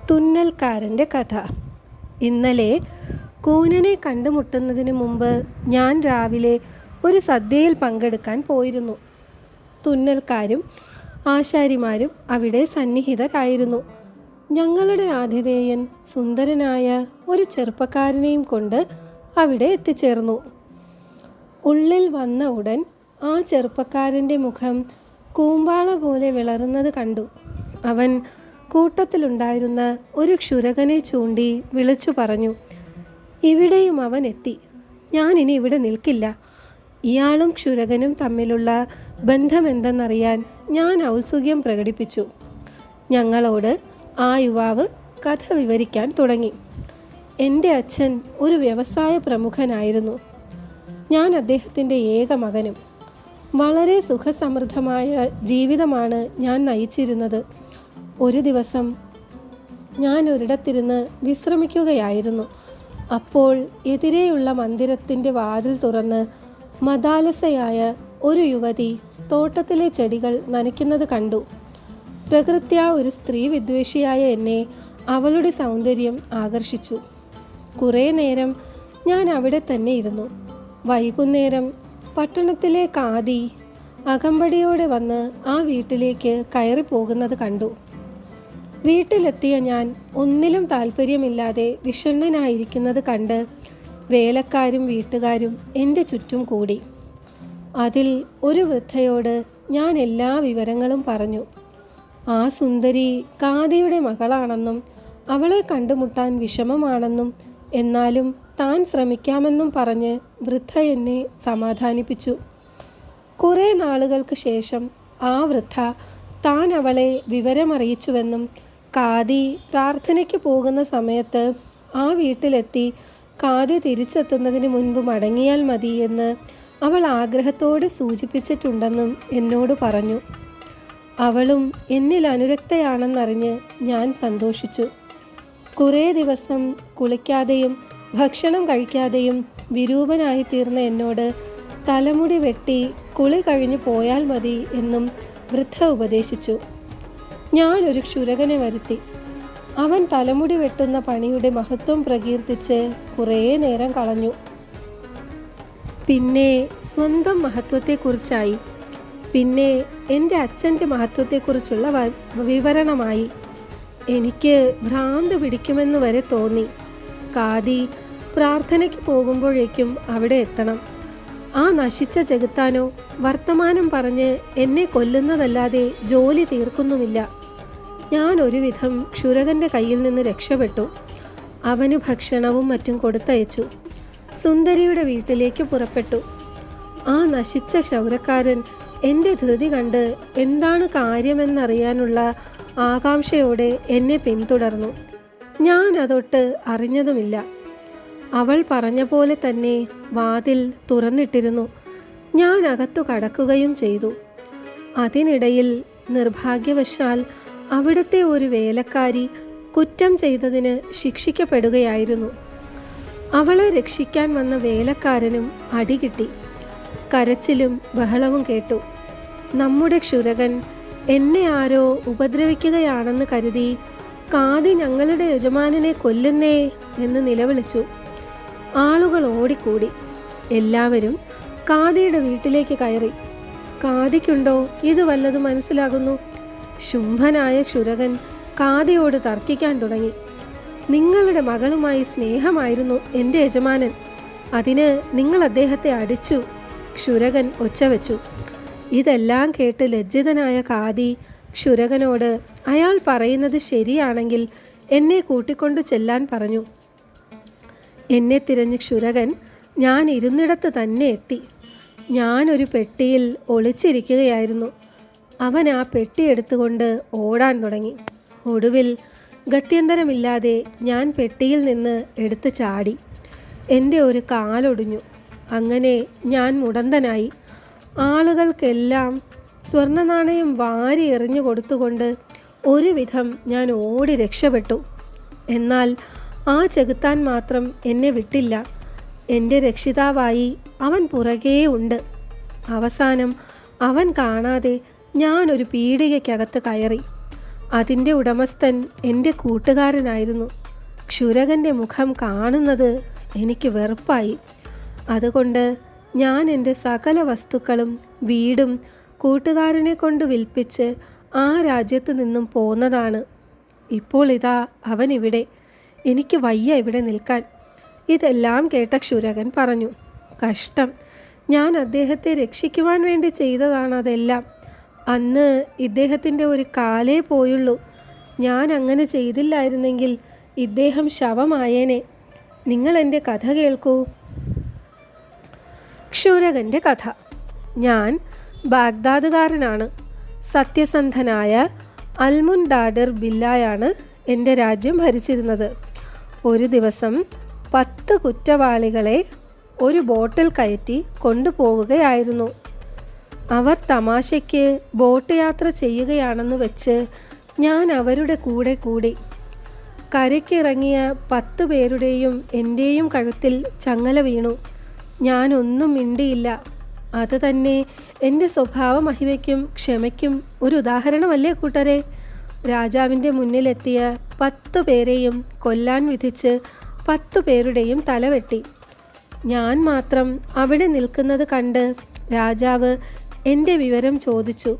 തുന്നൽക്കാരൻ്റെ കഥ. ഇന്നലെ കൂനനെ കണ്ടുമുട്ടുന്നതിന് മുമ്പ് ഞാൻ രാവിലെ ഒരു സദ്യയിൽ പങ്കെടുക്കാൻ പോയിരുന്നു. തുന്നൽക്കാരും ആശാരിമാരും അവിടെ സന്നിഹിതരായിരുന്നു. ഞങ്ങളുടെ ആതിഥേയൻ സുന്ദരനായ ഒരു ചെറുപ്പക്കാരനെയും കൊണ്ട് അവിടെ എത്തിച്ചേർന്നു. ഉള്ളിൽ വന്ന ഉടൻ ആ ചെറുപ്പക്കാരൻ്റെ മുഖം കൂമ്പാള പോലെ വിളറുന്നത് കണ്ടു. അവൻ കൂട്ടത്തിലുണ്ടായിരുന്ന ഒരു ക്ഷുരകനെ ചൂണ്ടി വിളിച്ചു പറഞ്ഞു, "ഇവിടെയും അവൻ എത്തി. ഞാനിനി ഇവിടെ നിൽക്കില്ല." ഇയാളും ക്ഷുരകനും തമ്മിലുള്ള ബന്ധമെന്തെന്നറിയാൻ ഞാൻ ഔത്സുക്യം പ്രകടിപ്പിച്ചു. ഞങ്ങളോട് ആ യുവാവ് കഥ വിവരിക്കാൻ തുടങ്ങി. എൻ്റെ അച്ഛൻ ഒരു വ്യവസായ പ്രമുഖനായിരുന്നു. ഞാൻ അദ്ദേഹത്തിൻ്റെ ഏക മകനും. വളരെ സുഖസമൃദ്ധമായ ജീവിതമാണ് ഞാൻ നയിച്ചിരുന്നത്. ഒരു ദിവസം ഞാൻ ഒരിടത്തിരുന്ന് വിശ്രമിക്കുകയായിരുന്നു. അപ്പോൾ എതിരെയുള്ള മന്ദിരത്തിൻ്റെ വാതിൽ തുറന്ന് മദാലസയായ ഒരു യുവതി തോട്ടത്തിലെ ചെടികൾ നനയ്ക്കുന്നത് കണ്ടു. പ്രകൃത്യാ ഒരു സ്ത്രീ വിദ്വേഷിയായ എന്നെ അവളുടെ സൗന്ദര്യം ആകർഷിച്ചു. കുറേ നേരം ഞാൻ അവിടെ തന്നെ ഇരുന്നു. വൈകുന്നേരം പട്ടണത്തിലെ കാതി അകമ്പടിയോടെ വന്ന് ആ വീട്ടിലേക്ക് കയറി പോകുന്നത് കണ്ടു. വീട്ടിലെത്തിയ ഞാൻ ഒന്നിലും താല്പര്യമില്ലാതെ വിഷണ്ണനായിരിക്കുന്നത് കണ്ട് വേലക്കാരും വീട്ടുകാരും എൻ്റെ ചുറ്റും കൂടി. അതിൽ ഒരു വൃദ്ധയോട് ഞാൻ എല്ലാ വിവരങ്ങളും പറഞ്ഞു. ആ സുന്ദരി കാതിയുടെ മകളാണെന്നും അവളെ കണ്ടുമുട്ടാൻ വിഷമമാണെന്നും എന്നാലും താൻ ശ്രമിക്കാമെന്നും പറഞ്ഞ് വൃദ്ധ എന്നെ സമാധാനിപ്പിച്ചു. കുറേ നാളുകൾക്ക് ശേഷം ആ വൃദ്ധ താൻ അവളെ വിവരമറിയിച്ചുവെന്നും കാതി പ്രാർത്ഥനയ്ക്ക് പോകുന്ന സമയത്ത് ആ വീട്ടിലെത്തി കാതി തിരിച്ചെത്തുന്നതിന് മുൻപ് മടങ്ങിയാൽ മതി എന്ന് അവൾ ആഗ്രഹത്തോടെ സൂചിപ്പിച്ചിട്ടുണ്ടെന്നും എന്നോട് പറഞ്ഞു. അവളും എന്നിൽ അനുരക്തയാണെന്നറിഞ്ഞ് ഞാൻ സന്തോഷിച്ചു. കുറേ ദിവസം കുളിക്കാതെയും ഭക്ഷണം കഴിക്കാതെയും വിരൂപനായി തീർന്ന എന്നോട് തലമുടി വെട്ടി കുളി കഴിഞ്ഞു പോയാൽ മതി എന്നും വൃദ്ധ ഉപദേശിച്ചു. ഞാൻ ഒരു ക്ഷുരകനെ വരുത്തി. അവൻ തലമുടി വെട്ടുന്ന പണിയുടെ മഹത്വം പ്രകീർത്തിച്ച് കുറേ നേരം കളഞ്ഞു. പിന്നെ സ്വന്തം മഹത്വത്തെക്കുറിച്ചായി. പിന്നെ എൻ്റെ അച്ഛൻ്റെ മഹത്വത്തെക്കുറിച്ചുള്ള വിവരണമായി. എനിക്ക് ഭ്രാന്ത് പിടിക്കുമെന്ന് വരെ തോന്നി. കാതി പ്രാർത്ഥനയ്ക്ക് പോകുമ്പോഴേക്കും അവിടെ എത്തണം. ആ നശിച്ച ചെകുത്താനോ വർത്തമാനം പറഞ്ഞ് എന്നെ കൊല്ലുന്നതല്ലാതെ ജോലി തീർക്കുന്നുമില്ല. ഞാൻ ഒരുവിധം ക്ഷുരകൻ്റെ കയ്യിൽ നിന്ന് രക്ഷപ്പെട്ടു. അവന് ഭക്ഷണവും മറ്റും കൊടുത്തയച്ചു. സുന്ദരിയുടെ വീട്ടിലേക്ക് പുറപ്പെട്ടു. ആ നശിച്ച ക്ഷൗരക്കാരൻ എൻ്റെ ധൃതി കണ്ട് എന്താണ് കാര്യമെന്നറിയാനുള്ള ആകാംക്ഷയോടെ എന്നെ പിന്തുടർന്നു. ഞാൻ അതൊട്ട് അറിഞ്ഞതുമില്ല. അവൾ പറഞ്ഞ പോലെ തന്നെ വാതിൽ തുറന്നിട്ടിരുന്നു. ഞാൻ അകത്തു കടക്കുകയും ചെയ്തു. അതിനിടയിൽ നിർഭാഗ്യവശാൽ അവിടുത്തെ ഒരു വേലക്കാരി കുറ്റം ചെയ്തതിന് ശിക്ഷിക്കപ്പെടുകയായിരുന്നു. അവളെ രക്ഷിക്കാൻ വന്ന വേലക്കാരനും അടികിട്ടി. കരച്ചിലും ബഹളവും കേട്ടു. നമ്മുടെ ക്ഷുരകൻ എന്നെ ആരോ ഉപദ്രവിക്കുകയാണെന്ന് കരുതി കാതി ഞങ്ങളുടെ യജമാനനെ കൊല്ലുന്നേ എന്ന് നിലവിളിച്ചു. ആളുകൾ ഓടിക്കൂടി. എല്ലാവരും കാതിയുടെ വീട്ടിലേക്ക് കയറി. കാതിക്കുണ്ടോ ഇത് വല്ലതും മനസ്സിലാകുന്നു? ശുംഭനായ ക്ഷുരകൻ കാതിയോട് തർക്കിക്കാൻ തുടങ്ങി. നിങ്ങളുടെ മകളുമായി സ്നേഹമായിരുന്നു എൻ്റെ യജമാനൻ. അതിന് നിങ്ങൾ അദ്ദേഹത്തെ അടിച്ചു. ക്ഷുരകൻ ഒച്ചവെച്ചു. ഇതെല്ലാം കേട്ട് ലജ്ജിതനായ കാതി ക്ഷുരകനോട് അയാൾ പറയുന്നത് ശരിയാണെങ്കിൽ എന്നെ കൂട്ടിക്കൊണ്ടു ചെല്ലാൻ പറഞ്ഞു. എന്നെ തിരഞ്ഞ് ക്ഷുരകൻ ഞാൻ ഇരുന്നിടത്ത് തന്നെ എത്തി. ഞാനൊരു പെട്ടിയിൽ ഒളിച്ചിരിക്കുകയായിരുന്നു. അവൻ ആ പെട്ടി എടുത്തുകൊണ്ട് ഓടാൻ തുടങ്ങി. ഒടുവിൽ ഗത്യന്തരമില്ലാതെ ഞാൻ പെട്ടിയിൽ നിന്ന് എടുത്ത് ചാടി. എൻ്റെ ഒരു കാലൊടിഞ്ഞു. അങ്ങനെ ഞാൻ മുടന്തനായി. ആളുകൾക്കെല്ലാം സ്വർണ്ണനാണയം വാരി എറിഞ്ഞു കൊടുത്തുകൊണ്ട് ഒരുവിധം ഞാൻ ഓടി രക്ഷപ്പെട്ടു. എന്നാൽ ആ ചെകുത്താൻ മാത്രം എന്നെ വിട്ടില്ല. എൻ്റെ രക്ഷിതാവായി അവൻ പുറകേ ഉണ്ട്. അവസാനം അവൻ കാണാതെ ഞാനൊരു പീടികയ്ക്കകത്ത് കയറി. അതിൻ്റെ ഉടമസ്ഥൻ എൻ്റെ കൂട്ടുകാരനായിരുന്നു. ക്ഷുരകൻ്റെ മുഖം കാണുന്നത് എനിക്ക് വെറുപ്പായി. അതുകൊണ്ട് ഞാൻ എൻ്റെ സകല വസ്തുക്കളും വീടും കൂട്ടുകാരനെ കൊണ്ട് വിൽപ്പിച്ച് ആ രാജ്യത്ത് നിന്നും പോന്നതാണ്. ഇപ്പോൾ ഇതാ അവനിവിടെ. എനിക്ക് വയ്യ ഇവിടെ നിൽക്കാൻ. ഇതെല്ലാം കേട്ട ക്ഷുരകൻ പറഞ്ഞു, കഷ്ടം, ഞാൻ അദ്ദേഹത്തെ രക്ഷിക്കുവാൻ വേണ്ടി ചെയ്തതാണതെല്ലാം. അന്ന് ഇദ്ദേഹത്തിൻ്റെ ഒരു കാലേ പോയുള്ളൂ. ഞാൻ അങ്ങനെ ചെയ്തില്ലായിരുന്നെങ്കിൽ ഇദ്ദേഹം ശവമായേനെ. നിങ്ങൾ എൻ്റെ കഥ കേൾക്കൂ. ക്ഷുരകൻ്റെ കഥ. ഞാൻ ബാഗ്ദാദുകാരനാണ്. സത്യസന്ധനായ അൽമുൻദാഡിർ ബില്ലായാണ് എൻ്റെ രാജ്യം ഭരിച്ചിരുന്നത്. ഒരു ദിവസം 10 കുറ്റവാളികളെ ഒരു ബോട്ടിൽ കയറ്റി കൊണ്ടുപോവുകയായിരുന്നു. അവർ തമാശയ്ക്ക് ബോട്ട് യാത്ര ചെയ്യുകയാണെന്ന് വെച്ച് ഞാൻ അവരുടെ കൂടെ കൂടി. കരയ്ക്കിറങ്ങിയ 10 പേരുടെയും എൻ്റെയും കഴുത്തിൽ ചങ്ങല വീണു. ഞാനൊന്നും മിണ്ടിയില്ല. അത് തന്നെ എൻ്റെ സ്വഭാവ മഹിമയ്ക്കും ക്ഷമയ്ക്കും ഒരു ഉദാഹരണമല്ലേ കൂട്ടരെ? രാജാവിൻ്റെ മുന്നിലെത്തിയ 10 പേരെയും കൊല്ലാൻ വിധിച്ച് 10 പേരുടെയും തലവെട്ടി. ഞാൻ മാത്രം അവിടെ നിൽക്കുന്നത് കണ്ട് രാജാവ് എൻ്റെ വിവരം ചോദിച്ചു.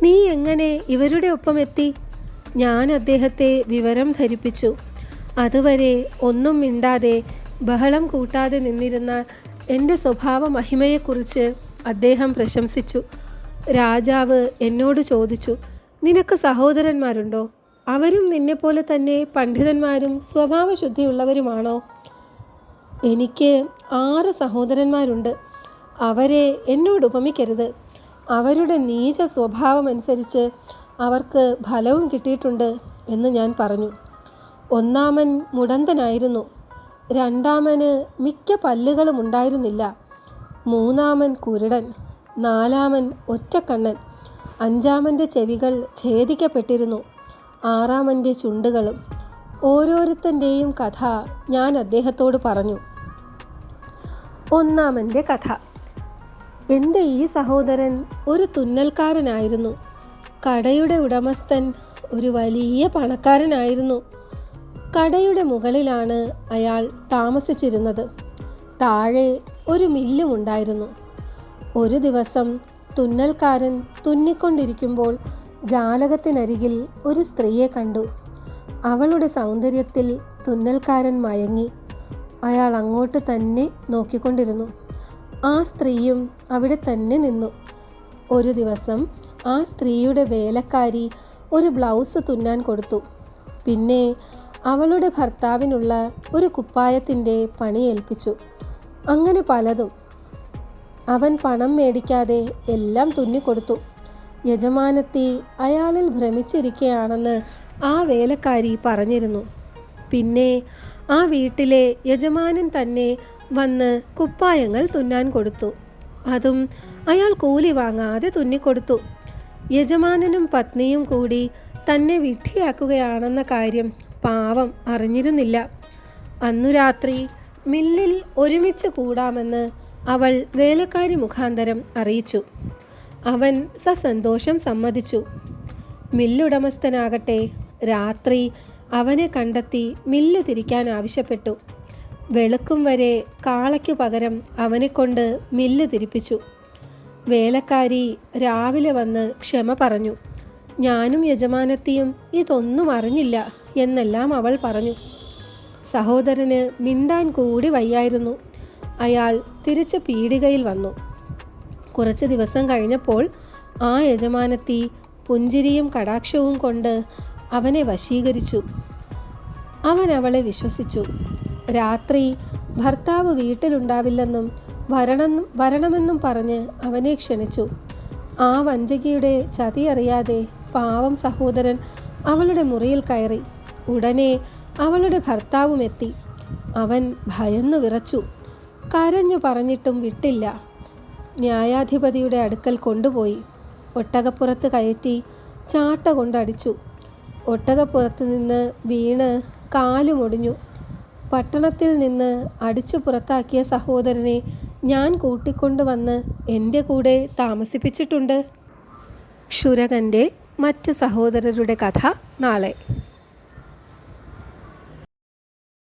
നീ എങ്ങനെ ഇവരുടെ ഒപ്പം എത്തി? ഞാൻ അദ്ദേഹത്തെ വിവരം ധരിപ്പിച്ചു. അതുവരെ ഒന്നും മിണ്ടാതെ ബഹളം കൂട്ടാതെ നിന്നിരുന്ന എൻ്റെ സ്വഭാവ മഹിമയെക്കുറിച്ച് അദ്ദേഹം പ്രശംസിച്ചു. രാജാവ് എന്നോട് ചോദിച്ചു, നിനക്ക് സഹോദരന്മാരുണ്ടോ? അവരും നിന്നെപ്പോലെ തന്നെ പണ്ഡിതന്മാരും സ്വഭാവശുദ്ധിയുള്ളവരുമാണോ? എനിക്ക് 6 സഹോദരന്മാരുണ്ട്. അവരെ എന്നോട് ഉപമിക്കരുത്. അവരുടെ നീച സ്വഭാവമനുസരിച്ച് അവർക്ക് ഫലവും കിട്ടിയിട്ടുണ്ട് എന്ന് ഞാൻ പറഞ്ഞു. ഒന്നാമൻ മുടന്തനായിരുന്നു. രണ്ടാമന് മിക്ക പല്ലുകളും ഉണ്ടായിരുന്നില്ല. മൂന്നാമൻ കുരുടൻ. നാലാമൻ ഒറ്റക്കണ്ണൻ. അഞ്ചാമൻ്റെ ചെവികൾ ഛേദിക്കപ്പെട്ടിരുന്നു. ആറാമൻ്റെ ചുണ്ടുകളും. ഓരോരുത്തൻ്റെയും കഥ ഞാൻ അദ്ദേഹത്തോട് പറഞ്ഞു. ഒന്നാമൻ്റെ കഥ. എൻ്റെ ഈ സഹോദരൻ ഒരു തുന്നൽക്കാരനായിരുന്നു. കടയുടെ ഉടമസ്ഥൻ ഒരു വലിയ പണക്കാരനായിരുന്നു. കടയുടെ മുകളിലാണ് അയാൾ താമസിച്ചിരുന്നത്. താഴെ ഒരു മില്ലുമുണ്ടായിരുന്നു. ഒരു ദിവസം തുന്നൽക്കാരൻ തുന്നിക്കൊണ്ടിരിക്കുമ്പോൾ ജാലകത്തിനരികിൽ ഒരു സ്ത്രീയെ കണ്ടു. അവളുടെ സൗന്ദര്യത്തിൽ തുന്നൽക്കാരൻ മയങ്ങി. അയാൾ അങ്ങോട്ട് തന്നെ നോക്കിക്കൊണ്ടിരുന്നു. ആ സ്ത്രീയും അവിടെ തന്നെ നിന്നു. ഒരു ദിവസം ആ സ്ത്രീയുടെ വേലക്കാരി ഒരു ബ്ലൗസ് തുന്നാൻ കൊടുത്തു. പിന്നെ അവളുടെ ഭർത്താവിനുള്ള ഒരു കുപ്പായത്തിൻ്റെ പണി ഏൽപ്പിച്ചു. അങ്ങനെ പലതും. അവൻ പണം മേടിക്കാതെ എല്ലാം തുന്നിക്കൊടുത്തു. യജമാനത്തി അയാളിൽ ഭ്രമിച്ചിരിക്കുകയാണെന്ന് ആ വേലക്കാരി പറഞ്ഞിരുന്നു. പിന്നെ ആ വീട്ടിലെ യജമാനൻ തന്നെ വന്ന് കുപ്പായങ്ങൾ തുന്നാൻ കൊടുത്തു. അതും അയാൾ കൂലി വാങ്ങാതെ തുന്നിക്കൊടുത്തു. യജമാനനും പത്നിയും കൂടി തന്നെ വിഡ്ഢിയാക്കുകയാണെന്ന കാര്യം പാവം അറിഞ്ഞിരുന്നില്ല. അന്നു രാത്രി മില്ലിൽ ഒരുമിച്ച് കൂടാമെന്ന് അവൾ വേലക്കാരി മുഖാന്തരം അറിയിച്ചു. അവൻ സസന്തോഷം സമ്മതിച്ചു. മില്ലുടമസ്ഥനാകട്ടെ രാത്രി അവനെ കണ്ടെത്തി മില്ല് തിരിക്കാൻ ആവശ്യപ്പെട്ടു. വെളുക്കും വരെ കാളയ്ക്കു പകരം അവനെക്കൊണ്ട് മില്ല് തിരിപ്പിച്ചു. വേലക്കാരി രാവിലെ വന്ന് ക്ഷമ പറഞ്ഞു. ഞാനും യജമാനത്തിയും ഇതൊന്നും അറിഞ്ഞില്ല എന്നെല്ലാം അവൾ പറഞ്ഞു. സഹോദരന് മിണ്ടാൻ കൂടി വയ്യായിരുന്നു. അയാൾ തിരിച്ച് പീടികയിൽ വന്നു. കുറച്ച് ദിവസം കഴിഞ്ഞപ്പോൾ ആ യജമാനത്തി പുഞ്ചിരിയും കടാക്ഷവും കൊണ്ട് അവനെ വശീകരിച്ചു. അവൻ അവളെ വിശ്വസിച്ചു. രാത്രി ഭർത്താവ് വീട്ടിലുണ്ടാവില്ലെന്നും വരണമെന്നും പറഞ്ഞ് അവനെ ക്ഷണിച്ചു. ആ വഞ്ചകിയുടെ ചതി അറിയാതെ പാവം സഹോദരൻ അവളുടെ മുറിയിൽ കയറി. ഉടനെ അവളുടെ ഭർത്താവും എത്തി. അവൻ ഭയന്നു വിറച്ചു. കരഞ്ഞു പറഞ്ഞിട്ടും വിട്ടില്ല. ന്യായാധിപതിയുടെ അടുക്കൽ കൊണ്ടുപോയി. ഒട്ടകപ്പുറത്ത് കയറ്റി ചാട്ട കൊണ്ടടിച്ചു. ഒട്ടകപ്പുറത്ത് നിന്ന് വീണ് കാലുമൊടിഞ്ഞു. പട്ടണത്തിൽ നിന്ന് അടിച്ചു പുറത്താക്കിയ സഹോദരനെ ഞാൻ കൂട്ടിക്കൊണ്ടുവന്ന് എൻ്റെ കൂടെ താമസിപ്പിച്ചിട്ടുണ്ട്. ക്ഷുരകൻ്റെ മറ്റ് സഹോദരരുടെ കഥ നാളെ.